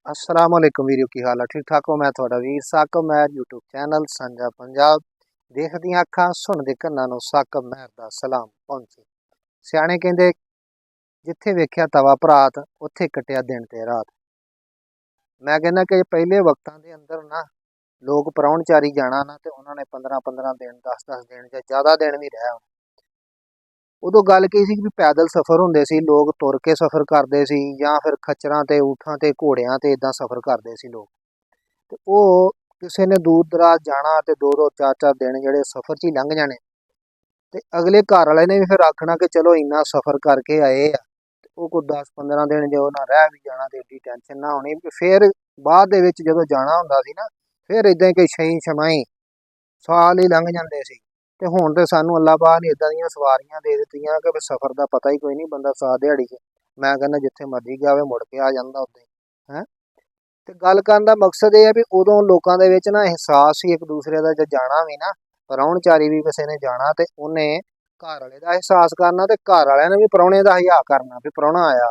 अस्सलाम वालेकुम वीरो की हाल है ठीक ठाक हो। मैं थोड़ा वीर साकब महर यूट्यूब चैनल साझा पंजाब देखदियां अखां सुनदे कन्नां नूं साकब महर दा सलाम पहुंचे। सियाणे कहंदे जिथे वेख्या तवा भरात उत्थे कटिया दिन ते रात। मैं कहना कि पहले वक्तां दे अंदर ना लोग प्राहुणचारी जाना ना ते उन्होंने 15-15 दिन 10-10 दिन जां ज़्यादा दिन भी रहे। उदों गल की सी भी पैदल सफ़र हुंदे सी, लोग तुर के सफ़र करते सी जां फिर खच्चरां ते ऊठां ते घोड़ियां ते इदां सफ़र करते सी लोग। ते ओह किसी ने दूर दराज जाना ते 2-2 4-4 दिन जिहड़े सफ़र च ही लंघ जाने ते अगले घर वाले ने भी फिर आखना कि चलो इन्ना सफ़र करके आए आ ते ओह कोई 10-15 दिन जो ना रह भी जाना ते एड्डी टेंशन ना होनी। फिर बाद दे विच जदों जाना हुंदा सी ना फिर इदां ही कोई छई छमाही साल ही लंघ जांदे सी। ते हुण ते सानूं अल्लाह पाक ने इदां दीयां सवारियां दे दित्तियां कि सफ़र दा पता ही कोई नहीं, बंदा 100 दिहाड़ी च मैं कहना जिथे मर्जी जावे मुड़ के आ जांदा उत्थे है। ते गल करन दा मकसद ये है भी उदों लोकां दे विच ना एहसास ही एक दूसरे दा जे जाना भी ना प्राहुणचारी भी किसी ने जाना ते उन्हें घर वाले दा एहसास करना ते घर वालिआं ने भी प्राहुणे दा हया करना भी प्राहुणा आया।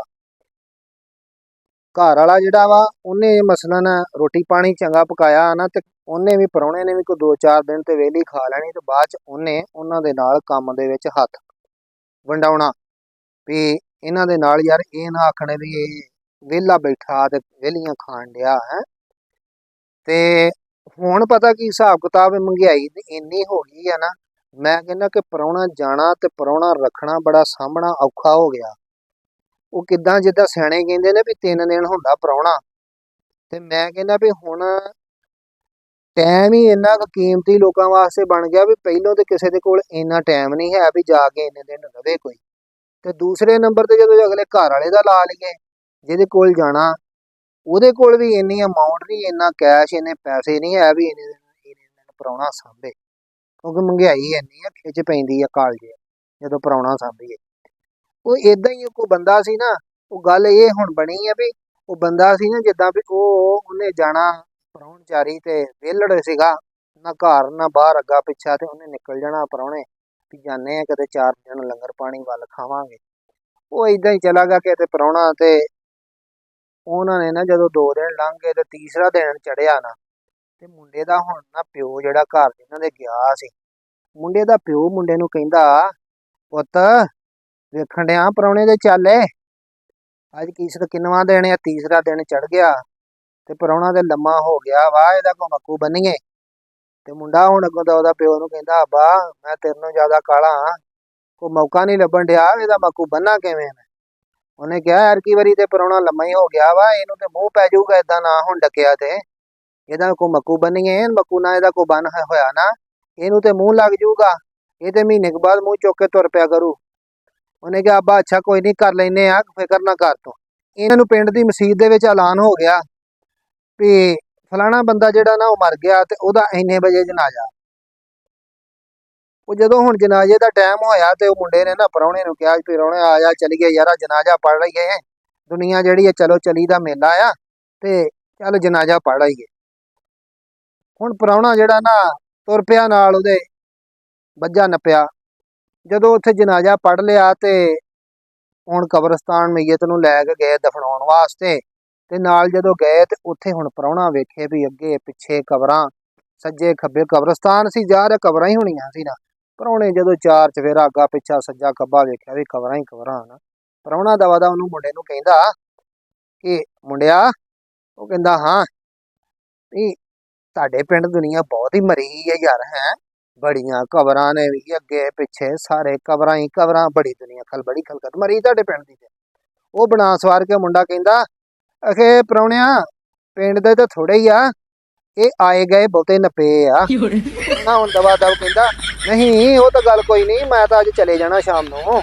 घर वाला जिहड़ा वा उन्हें मसलन रोटी पानी चंगा पकाया ना ते उन्हें भी प्राहुणे ने भी कोई 2-4 दिन ते वेली खा लैनी ते बाद च उन्हें उन्हां दे नाल काम दे विच हत्थ वंडाउणा भी इन्हां दे नाल यार ये ना आखणे भी वेला बैठा ते वेलियां खाण डिया है। ते हुण पता की हिसाब किताब महंगाई इन्नी हो गई है ना, मैं कहना कि प्राहुणा जाना ते प्राहुणा रखना बड़ा सामना औखा हो गया। वो किदां जिद्दां सियाणे कहंदे ने भी 3 दिन हुंदा प्राहुणा ते मैं कहना भी हुण टाइम ही इन्ना कीमती लोगों वास्ते बन गया भी पहलों तो किसी के कोल इन्ना टाइम नहीं है भी जाके इन्ने दिन रवे कोई। ते दूसरे नंबर ते जदों अगले घर वाले दा ला लईए जिहदे कोल जाना ਉਹਦੇ ਕੋਲ भी इन्नी अमाउंट नहीं, इन्ना कैश इन्ने पैसे नहीं है भी इन्ने दिन प्राहुणा सांभे क्योंकि महंगाई इन्नी है खिच पैंदी है कालजे जदों प्राहुणा सांभीए। ਉਹ इदां ही कोई बंदा सी ना, वो गल ये हुण बनी है भी वो बंदा सी ना जिद्दां भी उन्हें जाना प्राहुणचारी ते वेलड़ सीगा ना घर ना बाहर अग्गा पिछा ते उन्हें निकल जाना प्राहुणे भी जाने कदे 4 दिन लंगर पानी वल खावांगे। वो इदां ही चला गया कि प्राहुणा ते उन्होंने ना जदों 2 दिन लंघ गए ते तीसरा दिन चढ़िया ना ते मुंडे दा हुण ना प्यो जिहड़ा घर जिन्हां दे गया सी, मुंडे दा प्यो मुंडे नूं कहंदा पुत्त वेखण डिया प्राहुणे दे चल अज किनवां दिन है, तीसरा दिन चढ़ गया ते प्राहुणा ते लम्मा हो गया वा इहदा कोई मक्कू बन्नीए। ते मुंडा हुण अग्गों दा ओहदा प्यो नूं कहंदा अब्बा मैं तेरे नालों ज़्यादा काला हां, कोई मौका नहीं लभण डिया इहदा मक्कू बन्ना किवें मैं। उन्हें कहा यार की वारी ते प्राहुणा लम्मा ही हो गया वा, इहनूं ते मूँह पै जाऊगा इदां ना हुण डकिया ते इहदा कोई मक्कू बन्नीए, मक्कू ना इहदा कोई बन होया ना इहनूं ते मूँह लग जाऊगा, ये ते महीने के बाद मूँह चुक के तुर पिया करू। उन्हें कहा अब्बा अच्छा कोई नहीं कर लैने आ, फिकर ना कर तू। इन्हां नूं पिंड दी मसीत दे विच ऐलान हो गया भी फलाना बंदा जिहड़ा ना वो मर गया ते ओहदा इन्ने बजे जनाजा। वो जदों हुण जनाजे दा टाइम होया ते मुंडे ने ना प्राहुणे नूं कहा भी प्राहुणे आ जा चलीए यार जनाजा पढ़ लईए, दुनिया जिहड़ी है चलो चली दा मेला आ ते चल जनाजा पढ़ आईए। हुण प्राहुणा जिहड़ा ना तुर पिया नाल उहदे बज्झा नप्पिया। जदों उत्थे जनाजा पढ़ लिया ते हुण कब्रस्तान मैयत नूं लै के गए दफनाउण वास्ते ते नाल जदों गए ते उत्थे हुण प्राहुणा वेखे भी अगे पिछे कबरां सज्जे खब्बे कब्रस्तान सी, जा रहे कबरां ही होणीआं सी ना। प्राहुणे जदों 4 चफेरा अग्गा पिछा सज्जा खब्बा वेख्या भी कबरां ही कबरां ना। प्राहुणा दवा दा उहनूं मुंडे नूं कहंदा कि मुंडिया, वो कहंदा हाँ भी तुहाडे पिंड दुनिया बहुत ही मरी है यार है, बड़ियां कबरां ने भी अगे पिछे सारे कबरां ही कबरां, बड़ी दुनिया बड़ी खलकत मरी तुहाडे पिंड दी। वो बना सवार के मुंडा कहंदा अखे प्राहुणिया पिंड दे ते थोड़े ही आ, ये आए गए बहुते नपे आ। ना हुण दवा दव कहंदा नहीं वो तो गल कोई नहीं, मैं तो अज चले जाना शाम नूं।